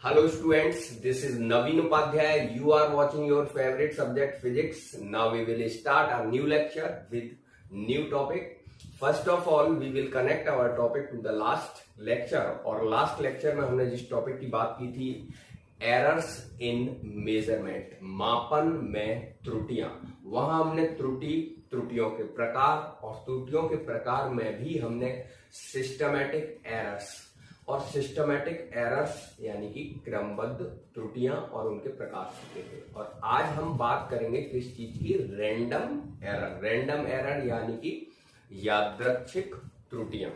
Hello students, this is Naveen Upadhyay. You are watching your favorite subject physics. Now we will start our new lecture with new topic. First of all, we will connect our topic to the last lecture. और last lecture में हमने जिस topic की बात की थी errors in measurement, मापन में त्रुटियां, वहां हमने त्रुटियों के प्रकार और त्रुटियों के प्रकार में भी हमने सिस्टमैटिक एरर्स और सिस्टमैटिक एरर्स यानी कि क्रमबद्ध त्रुटियां और उनके प्रकार सीखे थे। और आज हम बात करेंगे किस चीज की? रैंडम एरर यानी कि यादृच्छिक त्रुटियां।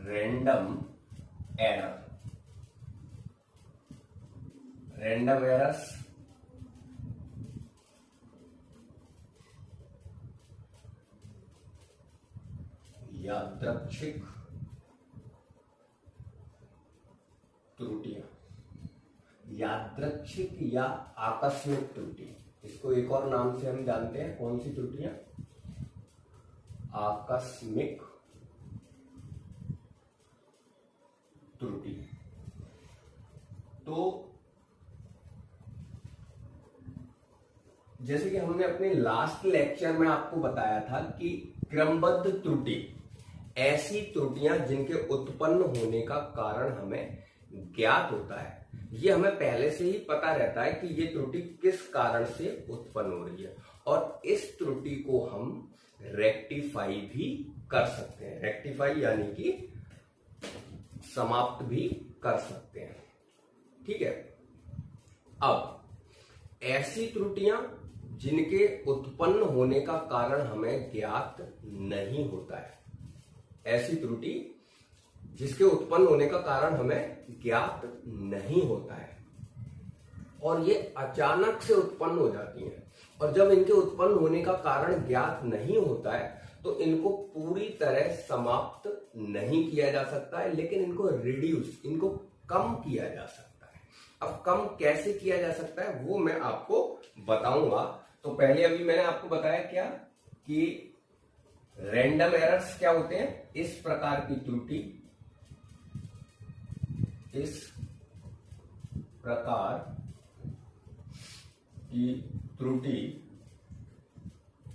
रैंडम एरर्स यादृच्छिक त्रुटियां, यादृच्छिक या आकस्मिक त्रुटि, इसको एक और नाम से हम जानते हैं। कौन सी त्रुटियां? आकस्मिक त्रुटि। तो जैसे कि हमने अपने लास्ट लेक्चर में आपको बताया था कि क्रमबद्ध त्रुटि ऐसी त्रुटियां जिनके उत्पन्न होने का कारण हमें ज्ञात होता है। ये हमें पहले से ही पता रहता है कि ये त्रुटि किस कारण से उत्पन्न हो रही है और इस त्रुटि को हम रेक्टिफाई भी कर सकते हैं। रेक्टिफाई यानी कि समाप्त भी कर सकते हैं। ठीक है। अब ऐसी त्रुटियां जिनके उत्पन्न होने का कारण हमें ज्ञात नहीं होता है, ऐसी त्रुटि जिसके उत्पन्न होने का कारण हमें ज्ञात नहीं होता है और ये अचानक से उत्पन्न हो जाती हैं। और जब इनके उत्पन्न होने का कारण ज्ञात नहीं होता है तो इनको पूरी तरह समाप्त नहीं किया जा सकता है, लेकिन इनको रिड्यूस, इनको कम किया जा सकता है। अब कम कैसे किया जा सकता है वो मैं आपको बताऊंगा। तो पहले अभी मैंने आपको बताया क्या कि रैंडम एरर्स क्या होते हैं? इस प्रकार की त्रुटि, इस प्रकार की त्रुटि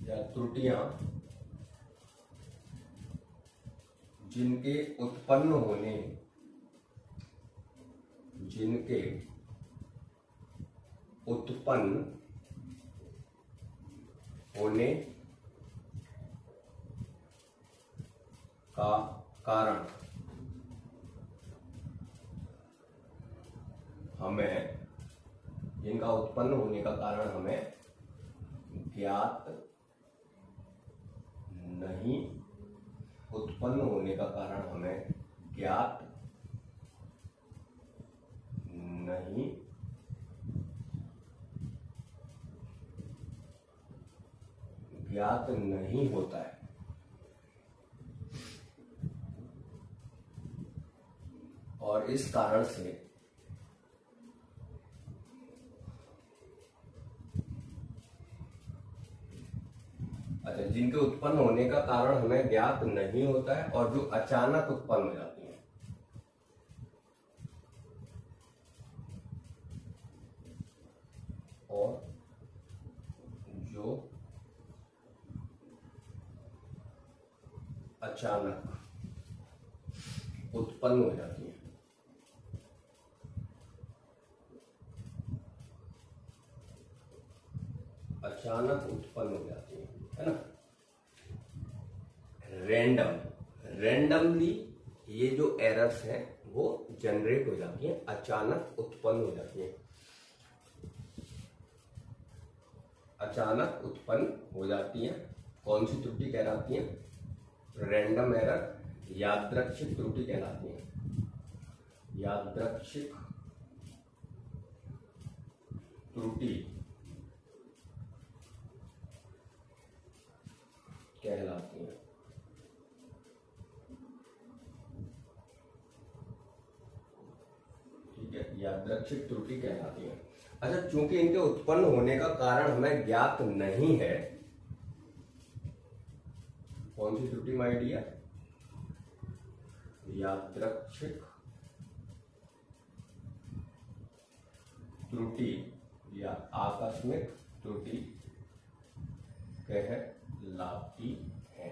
या त्रुटियां जिनके उत्पन्न होने का कारण हमें, जिनका उत्पन्न होने का कारण हमें ज्ञात नहीं, उत्पन्न होने का कारण हमें ज्ञात नहीं होता है। और इस कारण से जिनके उत्पन्न होने का कारण हमें ज्ञात नहीं होता है और जो अचानक उत्पन्न हो जाती हैं, और जो अचानक उत्पन्न हो जाती है, अचानक उत्पन्न हो जाती है ना। रैंडमली ये जो एरर्स हैं वो जनरेट हो जाती हैं, अचानक उत्पन्न हो जाती हैं, अचानक उत्पन्न हो जाती हैं। कौन सी त्रुटि कहलाती है? रैंडम एरर, यादृच्छिक त्रुटि कहलाती है। यादृच्छिक त्रुटि कहलाती है। ठीक है, यादृच्छिक त्रुटि कहलाती है। अच्छा, चूंकि इनके उत्पन्न होने का कारण हमें ज्ञात नहीं है, कौन सी त्रुटि माय डियर? यादृच्छिक त्रुटि या आकस्मिक त्रुटि कहलाती है।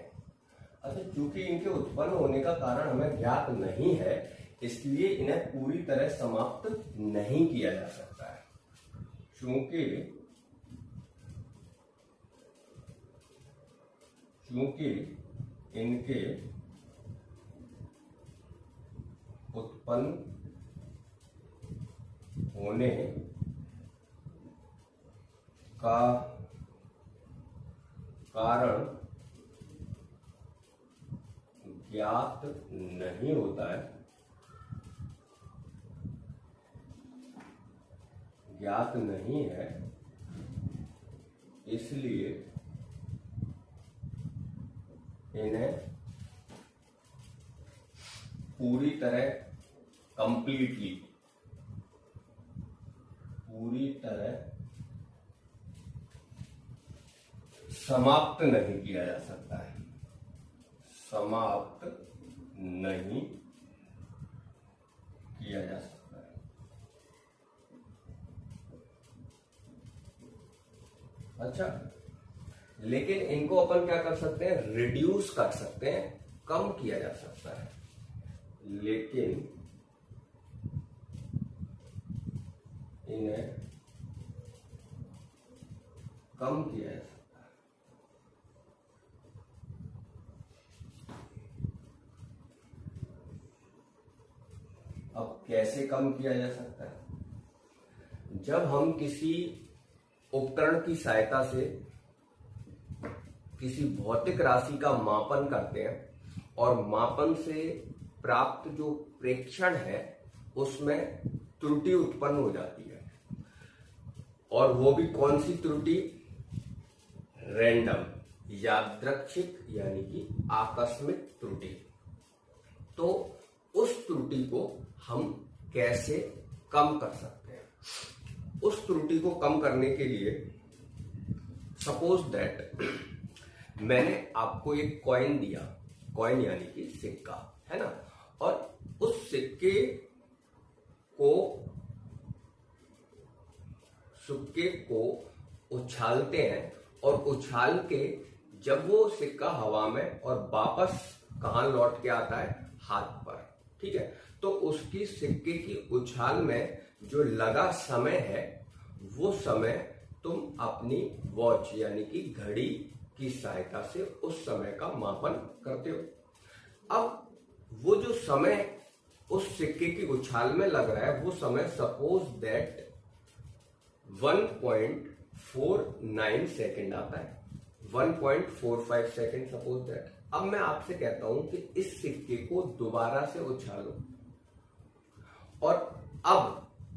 अच्छा, चूंकि इनके उत्पन्न होने का कारण हमें ज्ञात नहीं है, इसलिए इन्हें पूरी तरह समाप्त नहीं किया जा सकता है। चूंकि इनके उत्पन्न होने का कारण ज्ञात नहीं होता है, ज्ञात नहीं है, इसलिए इन्हें पूरी तरह समाप्त नहीं किया जा सकता है, समाप्त नहीं किया जा सकता है। अच्छा, लेकिन इनको अपन क्या कर सकते हैं, रिड्यूस कर सकते हैं, कम किया जा सकता है, लेकिन इन्हें कम किया जा सकता है। अब कैसे कम किया जा सकता है? जब हम किसी उपकरण की सहायता से किसी भौतिक राशि का मापन करते हैं और मापन से प्राप्त जो प्रेक्षण है उसमें त्रुटि उत्पन्न हो जाती है, और वो भी कौन सी त्रुटि? रैंडम, यादृच्छिक यानी कि आकस्मिक त्रुटि। तो उस त्रुटि को हम कैसे कम कर सकते हैं? उस त्रुटि को कम करने के लिए सपोज दैट मैंने आपको एक कॉइन दिया, कॉइन यानी कि सिक्का, है ना, और उस सिक्के को उछालते हैं, और उछाल के जब वो सिक्का हवा में और वापस कहां लौट के आता है? हाथ पर, ठीक है। तो उसकी सिक्के की उछाल में जो लगा समय है, वो समय तुम अपनी वॉच यानी कि घड़ी की सहायता से उस समय का मापन करते हो। अब वो जो समय उस सिक्के की उछाल में लग रहा है, वो समय सपोज दैट 1.49 सेकेंड आता है, 1.45 सेकेंड सपोज दैट। अब मैं आपसे कहता हूं कि इस सिक्के को दोबारा से उछालो, और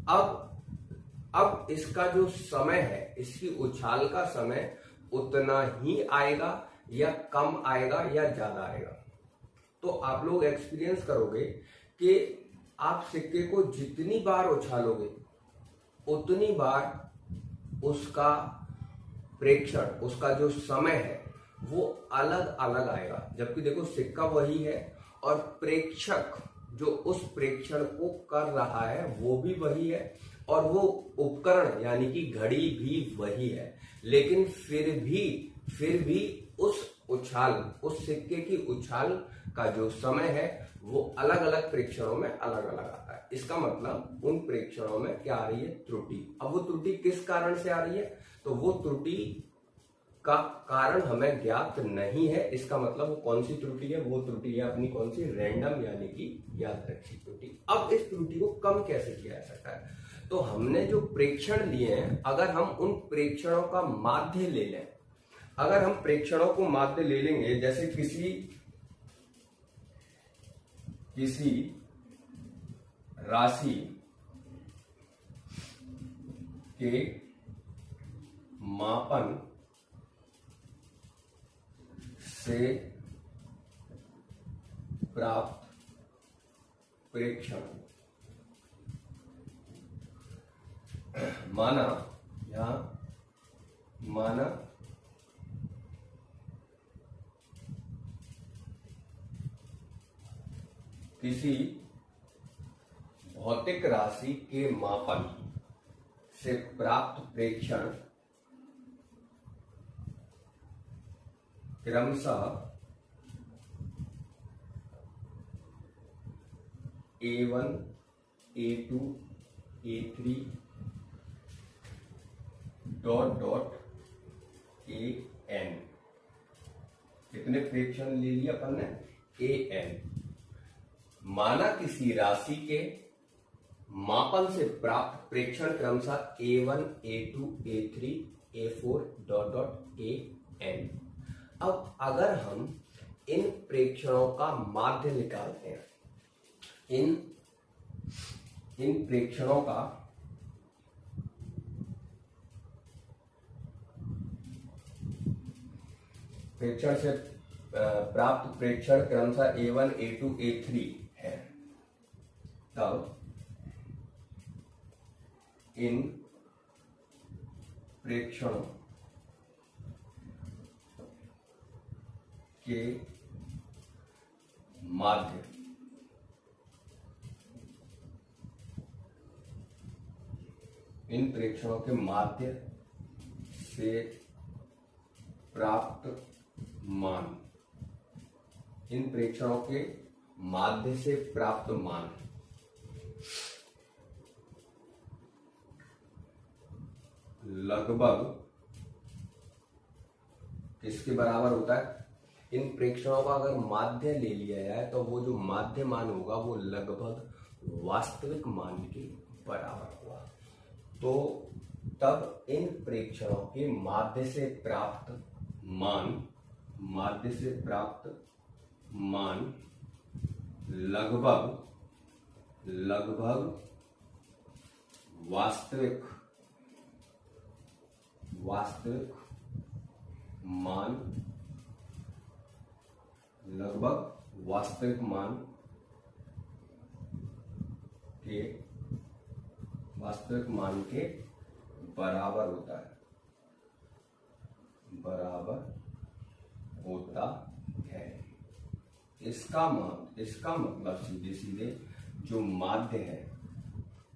अब इसका जो समय है, इसकी उछाल का समय उतना ही आएगा या कम आएगा या ज्यादा आएगा? तो आप लोग एक्सपीरियंस करोगे कि आप सिक्के को जितनी बार उछालोगे उतनी बार उसका प्रेक्षण, उसका जो समय है वो अलग अलग आएगा। जबकि देखो सिक्का वही है और प्रेक्षक जो उस प्रेक्षण को कर रहा है वो भी वही है, और वो उपकरण यानी कि घड़ी भी वही है, लेकिन फिर भी उस सिक्के की उछाल का जो समय है वो अलग अलग प्रेक्षणों में अलग अलग आता है। इसका मतलब उन प्रेक्षणों में क्या आ रही है? त्रुटि। अब वो त्रुटि किस कारण से आ रही है? तो वो त्रुटि का कारण हमें ज्ञात नहीं है। इसका मतलब वो कौन सी त्रुटि है? वो त्रुटि है अपनी कौन सी? रैंडम यानी कि यादृच्छिक त्रुटि। अब इस त्रुटि को कम कैसे किया जा सकता है? तो हमने जो प्रेक्षण लिए हैं, अगर हम उन प्रेक्षणों का माध्य ले लें, अगर हम प्रेक्षणों को माध्य ले लेंगे, जैसे किसी राशि के मापन से प्राप्त प्रेक्षण, माना किसी भौतिक राशि के मापन से प्राप्त प्रेक्षण क्रमशः A1, A2, A3 dot dot AN। कितने प्रेक्षण ले लिया अपन ने? AN। माना किसी राशि के मापन से प्राप्त प्रेक्षण क्रमशः A1, A2, A3, A4 dot dot AN। अब अगर हम इन प्रेक्षणों का माध्य निकालते हैं, इन प्रेक्षणों का प्रेक्षण से प्राप्त प्रेक्षण क्रमशः A1, A2, A3 है, तब इन प्रेक्षणों के माध्य से प्राप्त मान, इन प्रेक्षणों के माध्य से प्राप्त मान लगभग किसके बराबर होता है? इन प्रेक्षणों का अगर माध्य ले लिया जाए तो वो जो माध्य मान होगा वो लगभग वास्तविक मान के बराबर होगा। तो तब इन प्रेक्षणों के माध्य से प्राप्त मान लगभग वास्तविक मान के बराबर होता है। इसका मतलब सीधे जो माध्य है,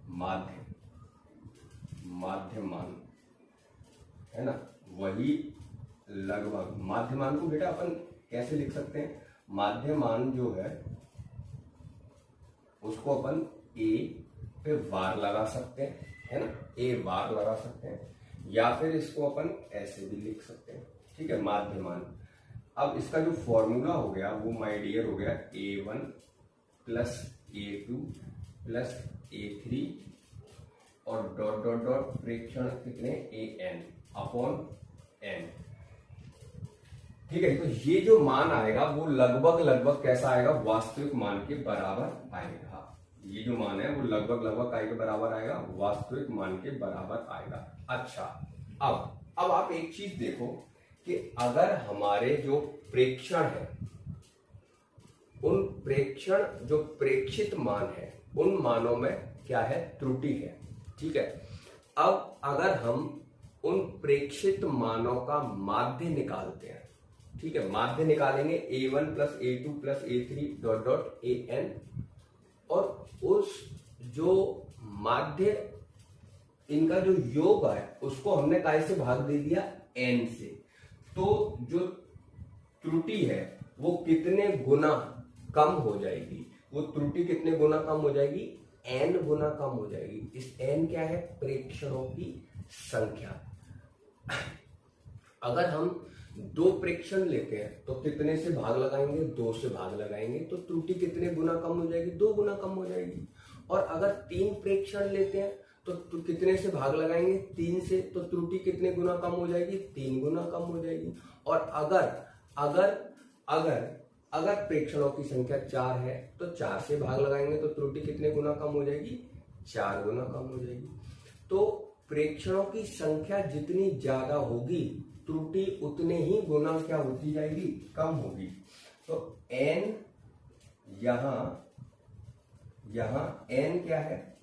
माध्य मान है ना, वही लगभग माध्य मान को बेटा अपन कैसे लिख सकते हैं? माध्य मान जो है उसको अपन A पे वार लगा सकते हैं, है ना, A वार लगा सकते हैं, या फिर इसको अपन ऐसे भी लिख सकते हैं। ठीक है, माध्य मान। अब इसका जो फॉर्मूला हो गया वो माय डियर हो गया A1 plus A2 plus A3 और डॉट डॉट डॉट प्रेक्षण कितने AN अपॉन N। ठीक है, तो ये जो मान आएगा वो लगभग कैसा आएगा? वास्तविक मान के बराबर आएगा। ये जो मान है वो लगभग काय के बराबर आएगा? वास्तविक मान के बराबर आएगा। अच्छा, अब आप एक चीज देखो कि अगर हमारे जो प्रेक्षण है, उन प्रेक्षण जो प्रेक्षित मान है, उन मानों में क्या है? त्रुटि है। ठीक है, अब अगर हम उन प्रेक्षित मानों का माध्य निकालते हैं, ठीक है, माध्य निकालेंगे A1 plus A2 plus A3 dot dot AN, और उस जो माध्य इनका जो योग है उसको हमने काय से भाग दे दिया? N से। तो जो त्रुटि है वो कितने गुना कम हो जाएगी? वो त्रुटि कितने गुना कम हो जाएगी? N गुना कम हो जाएगी। इस N क्या है? प्रेक्षणों की संख्या। अगर हम 2 प्रेक्षण लेते हैं तो कितने से भाग लगाएंगे? 2 से भाग लगाएंगे, तो त्रुटि कितने गुना कम हो जाएगी? 2 गुना कम हो जाएगी। और अगर 3 प्रेक्षण लेते हैं तो कितने से भाग लगाएंगे? 3 से, तो त्रुटि कितने गुना कम हो जाएगी? 3 गुना कम हो जाएगी। और अगर प्रेक्षणों की संख्या 4 है तो 4 से भाग लगाएंगे तो त्रुटि कितने गुना कम हो जाएगी? 4 गुना कम हो जाएगी। तो प्रेक्षणों की संख्या जितनी ज्यादा होगी त्रुटि उतने ही गुना क्या होती जाएगी? कम होगी। तो N यहां N क्या है?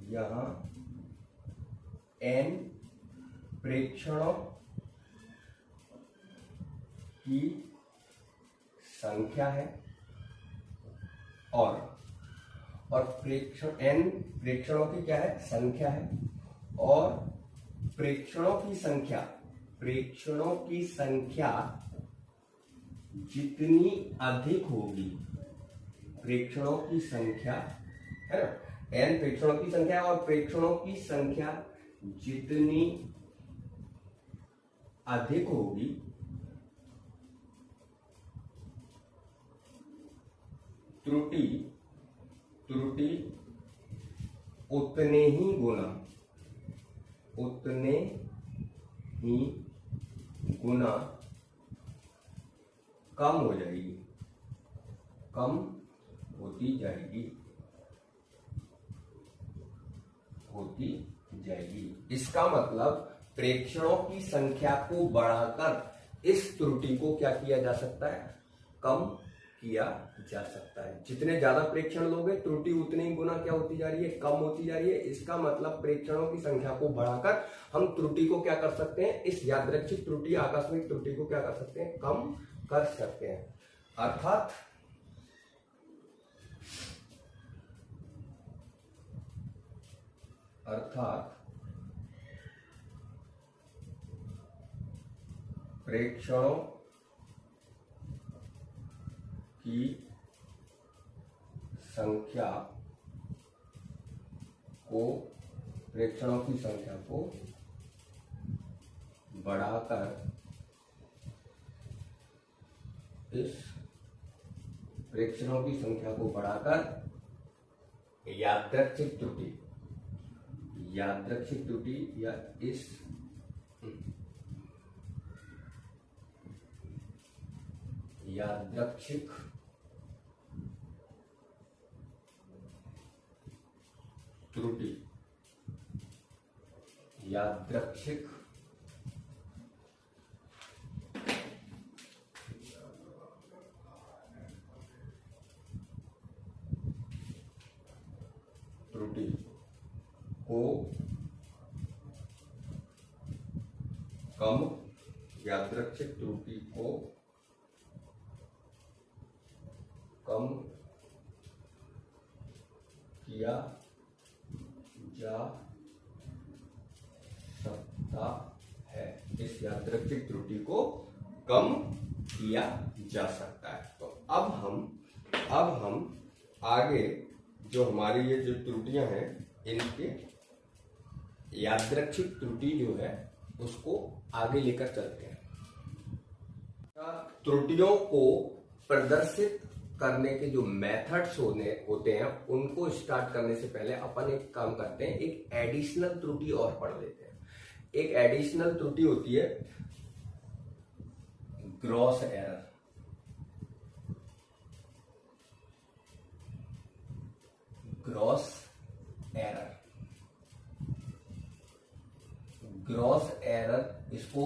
यहां N प्रेक्षणों की संख्या है, और प्रेक्षण n प्रेक्षणों की क्या है, संख्या है, और प्रेक्षणों की संख्या जितनी अधिक होगी, प्रेक्षणों की संख्या है ना, n प्रेक्षणों की संख्या और प्रेक्षणों की संख्या जितनी अधिक होगी त्रुटि उतने ही गुना कम हो जाएगी, कम होती जाएगी। इसका मतलब प्रेक्षणों की संख्या को बढ़ाकर इस त्रुटि को क्या किया जा सकता है, कम किया जा सकता है। जितने ज्यादा प्रेक्षण लोगे त्रुटि उतनी ही गुना क्या होती जा रही है, कम होती जा रही है। इसका मतलब प्रेक्षणों की संख्या को बढ़ाकर हम त्रुटि को क्या कर सकते हैं, इस यादृच्छिक त्रुटि, आकस्मिक त्रुटि को क्या कर सकते हैं, कम कर सकते हैं। अर्थात प्रेक्षणों की संख्या को बढ़ाकर यादृच्छिक त्रुटि या इस यादृच्छिक त्रुटि को कम, यादृच्छिक त्रुटि को कम किया जा सकता है, इस यादृच्छिक त्रुटि को कम किया जा सकता है। तो अब हम आगे जो हमारी ये जो त्रुटियां हैं, इनके यादृच्छिक त्रुटि जो है उसको आगे लेकर चलते हैं। त्रुटियों को प्रदर्शित करने के जो मेथड्स होते हैं उनको स्टार्ट करने से पहले अपन एक काम करते हैं, एक एडिशनल त्रुटि और पढ़ लेते हैं। एक एडिशनल त्रुटि होती है ग्रॉस एरर। ग्रॉस एरर इसको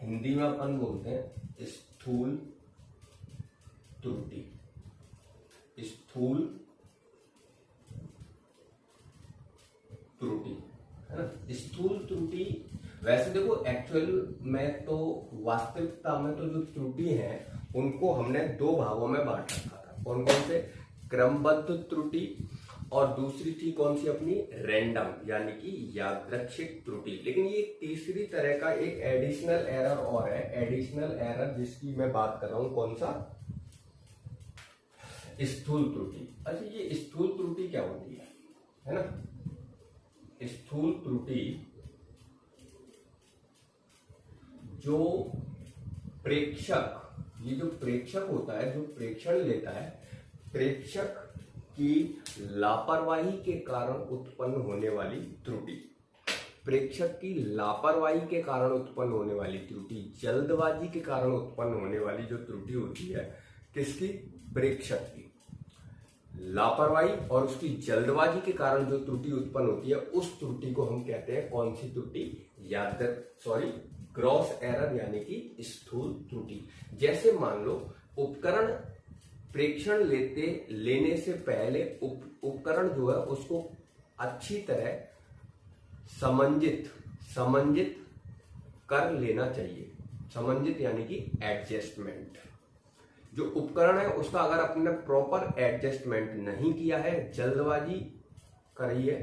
हिंदी में अपन बोलते हैं स्थूल त्रुटि। है ना, स्थूल त्रुटि। वैसे देखो एक्चुअल में तो वास्तविकता में तो जो त्रुटि है उनको हमने दो भागों में बांट रखा था। कौन कौन से, क्रमबद्ध त्रुटि और दूसरी थी कौन सी अपनी, रैंडम यानी कि यादृच्छिक त्रुटि। लेकिन ये तीसरी तरह का एक एडिशनल एरर और है, एडिशनल एरर जिसकी मैं बात कर रहा हूं, कौन सा, स्थूल त्रुटि। अच्छा, ये स्थूल त्रुटि क्या होती है ना, स्थूल त्रुटि जो प्रेक्षक, ये जो प्रेक्षक होता है, जो प्रेक्षण लेता है, प्रेक्षक की लापरवाही के कारण उत्पन्न होने वाली त्रुटि, प्रेक्षक की लापरवाही के कारण उत्पन्न होने वाली त्रुटि, जल्दबाजी के कारण उत्पन्न होने वाली जो त्रुटि होती है, किसकी, प्रेक्षक की लापरवाही और उसकी जल्दबाजी के कारण जो त्रुटि उत्पन्न होती है, उस त्रुटि को हम कहते हैं कौन सी त्रुटि, ग्रॉस एरर यानी कि स्थूल त्रुटि। जैसे मान लो उपकरण प्रेक्षण लेने से पहले उपकरण जो है उसको अच्छी तरह समंजित कर लेना चाहिए। समंजित यानी कि एडजस्टमेंट। जो उपकरण है उसका अगर आपने प्रॉपर एडजस्टमेंट नहीं किया है, जल्दबाजी करी है,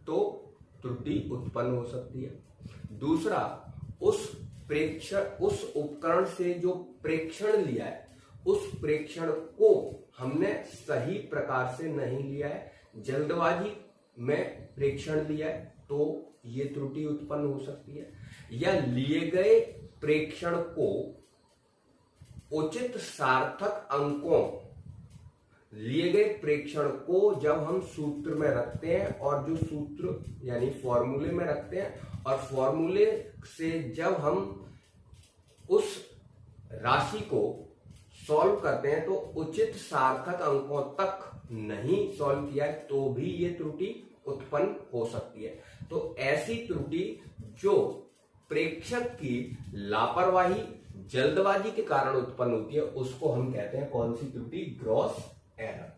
तो त्रुटि उत्पन्न हो सकती है। दूसरा, उस उपकरण से जो प्रेक्षण लिया है, उस प्रेक्षण को हमने सही प्रकार से नहीं लिया है, जल्दबाजी में प्रेक्षण लिया है, तो ये त्रुटि उत्पन्न हो सकती है। या लिए गए प्रेक्षण को उचित सार्थक अंकों, लिए गए प्रेक्षण को जब हम सूत्र में रखते हैं और जो सूत्र यानी फॉर्मूले में रखते हैं और फॉर्मूले से जब हम उस राशि को सॉल्व करते हैं तो उचित सार्थक अंकों तक नहीं सॉल्व किया है तो भी ये त्रुटि उत्पन्न हो सकती है। तो ऐसी त्रुटि जो प्रेक्षक की लापरवाही, जल्दबाजी के कारण उत्पन्न होती है, उसको हम कहते हैं कौन सी त्रुटि? Gross error.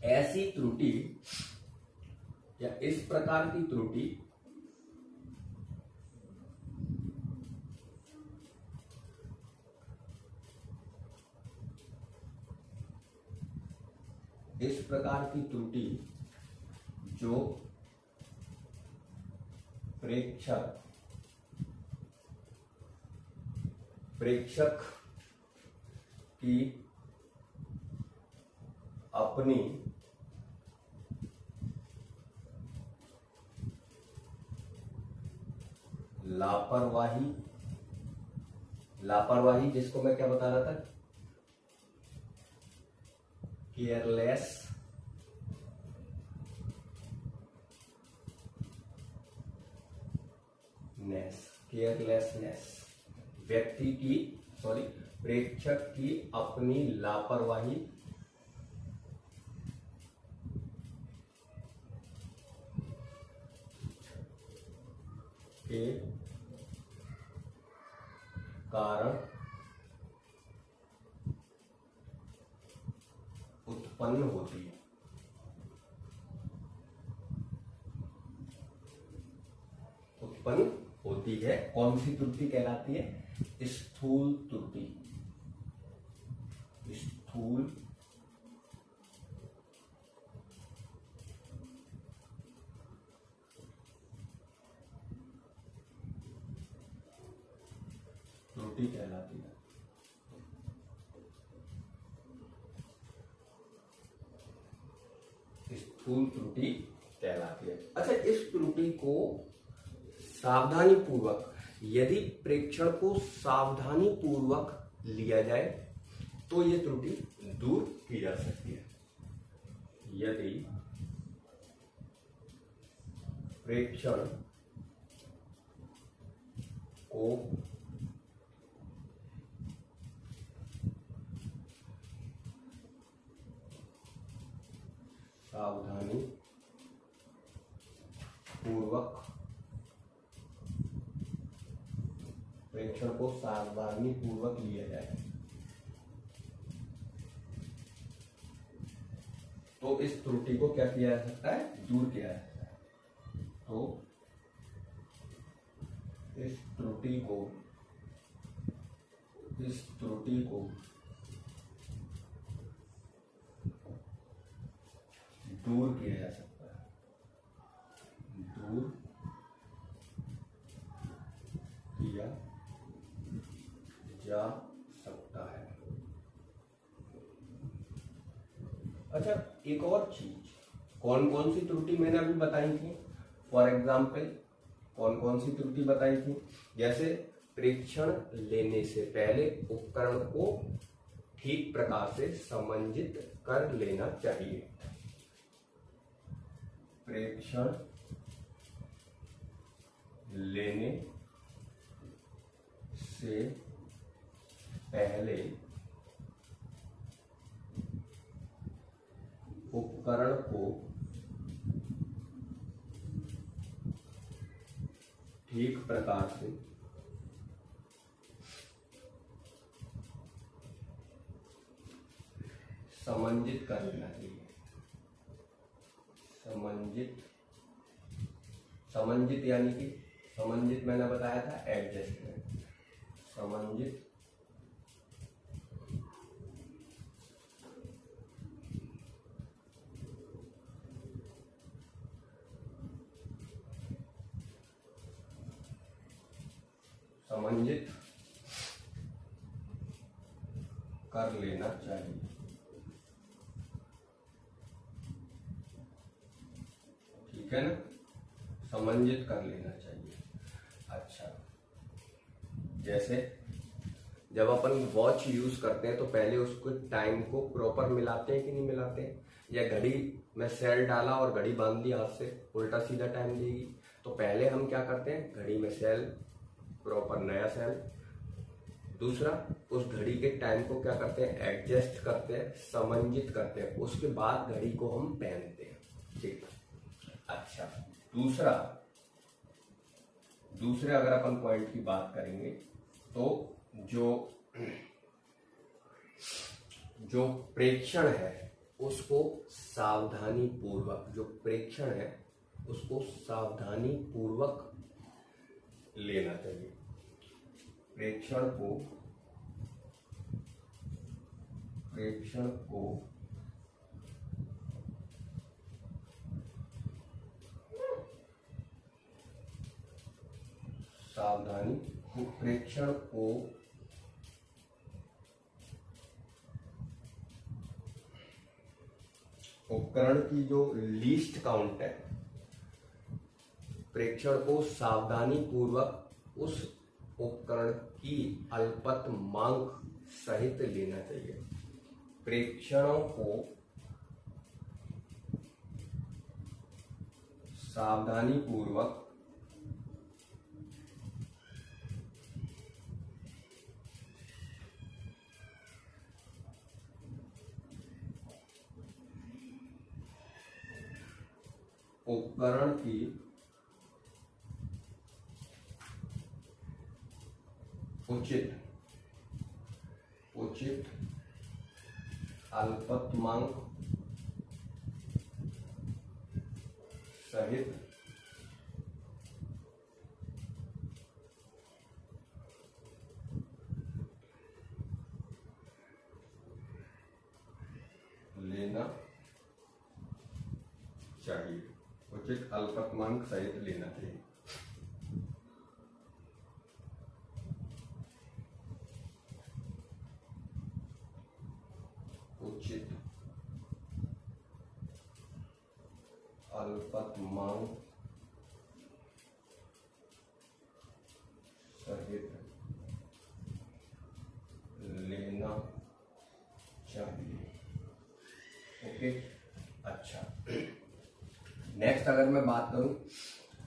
ऐसी त्रुटि या इस प्रकार की त्रुटि जो प्रेक्षक की अपनी लापरवाही जिसको मैं क्या बता रहा था? केयरलेसनेस प्रेक्षक की अपनी लापरवाही के कारण उत्पन्न होती है। कौन सी त्रुटि कहलाती है? स्थूल त्रुटि। स्थूल त्रुटि कहलाती है। स्थूल त्रुटि कहलाती है। अच्छा, इस त्रुटि को सावधानी पूर्वक, यदि प्रेक्षण को सावधानी पूर्वक लिया जाए तो ये त्रुटि दूर की जा सकती है। यदि प्रेक्षण को सावधानी पूर्वक लिया जाए तो इस त्रुटि को क्या किया जा सकता है? दूर किया जा सकता है। तो इस त्रुटि को दूर किया जा सकता है। दूर किया जा सकता है। अच्छा, एक और चीज, कौन कौन सी त्रुटि मैंने अभी बताई थी? फॉर एग्जाम्पल, कौन कौन सी त्रुटि बताई थी? जैसे प्रेक्षण लेने से पहले उपकरण को ठीक प्रकार से समंजित कर लेना चाहिए। प्रेक्षण लेने से पहले उपकरण को ठीक प्रकार से समंजित कर लेना चाहिए। समंजित यानी कि समंजित मैंने बताया था एडजस्टमेंट। समंजित समंजित कर लेना चाहिए। ठीक है ना, समंजित कर लेना चाहिए। अच्छा, जैसे जब अपन वॉच यूज करते हैं तो पहले उसको टाइम को प्रॉपर मिलाते हैं कि नहीं मिलाते हैं, या घड़ी में सेल डाला और घड़ी बांध दी हाथ से, उल्टा सीधा टाइम देगी। तो पहले हम क्या करते हैं, घड़ी में सेल, प्रॉपर नया सेल। दूसरा, उस घड़ी के टाइम को क्या करते हैं, एडजस्ट करते हैं, समंजित करते हैं, उसके बाद घड़ी को हम पहनते हैं। ठीक है। अच्छा, दूसरे अगर अपन पॉइंट की बात करेंगे तो जो प्रेक्षण है उसको सावधानी पूर्वक लेना चाहिए। प्रेक्षण को उपकरण की जो लीस्ट काउंट है, प्रेक्षण को सावधानी पूर्वक उस उपकरण की अल्पत मांग सहित लेना चाहिए। प्रेक्षणों को सावधानी पूर्वक उपकरण की उचित अल्पतमांक सहित लेना चाहिए। उचित अल्पतमांक सहित लेना चाहिए। उचित अल्पतमांक सहित लेना चाहिए। ओके। अच्छा, नेक्स्ट अगर मैं बात करूं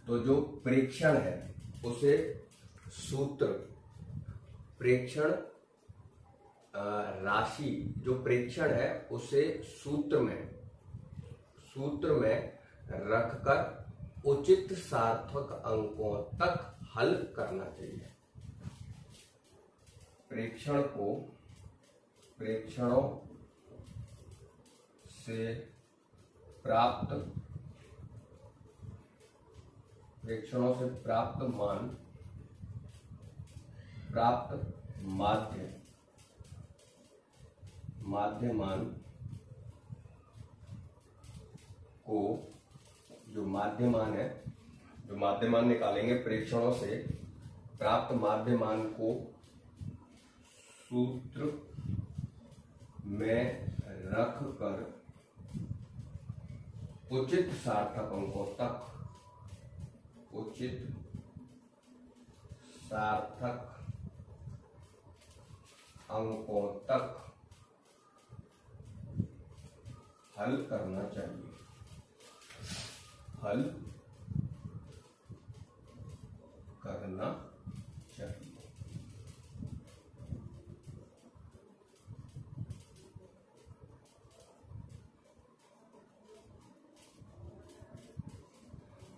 तो जो प्रेक्षण है उसे सूत्र, प्रेक्षण राशि, जो प्रेक्षण है उसे सूत्र में रखकर उचित सार्थक अंकों तक हल करना चाहिए। प्रेक्षणों से प्राप्त माध्य मान को, जो माध्यमान निकालेंगे प्रेक्षणों से प्राप्त माध्यमान को सूत्र में रखकर उचित सार्थक अंकों तक हल करना चाहिए।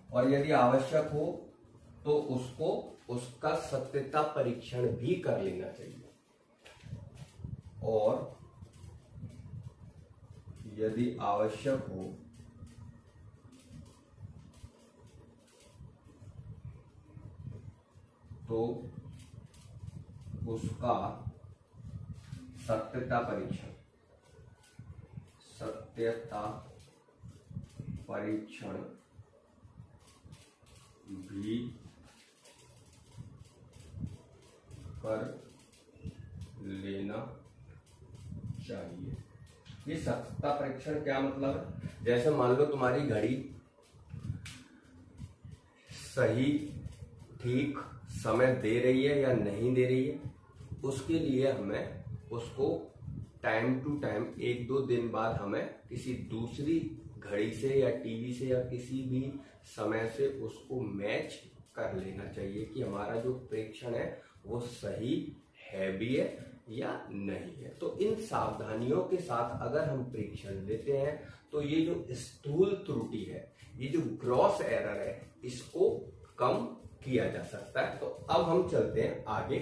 और यदि आवश्यक हो तो उसका सत्यता परीक्षण भी कर लेना चाहिए। और यदि आवश्यक हो तो उसका सत्यता परीक्षण भी कर लेना चाहिए। ये सत्यता परीक्षण क्या मतलब है? जैसे मान लो तुम्हारी घड़ी सही ठीक समय दे रही है या नहीं दे रही है, उसके लिए हमें उसको टाइम टू टाइम 1-2 दिन बाद हमें किसी दूसरी घड़ी से या टीवी से या किसी भी समय से उसको मैच कर लेना चाहिए कि हमारा जो प्रेक्षण है वो सही है भी है या नहीं है। तो इन सावधानियों के साथ अगर हम प्रेक्षण लेते हैं तो ये जो स्थूल त्रुटि है, ये जो ग्रॉस एरर है, इसको कम किया जा सकता है। तो अब हम चलते हैं आगे।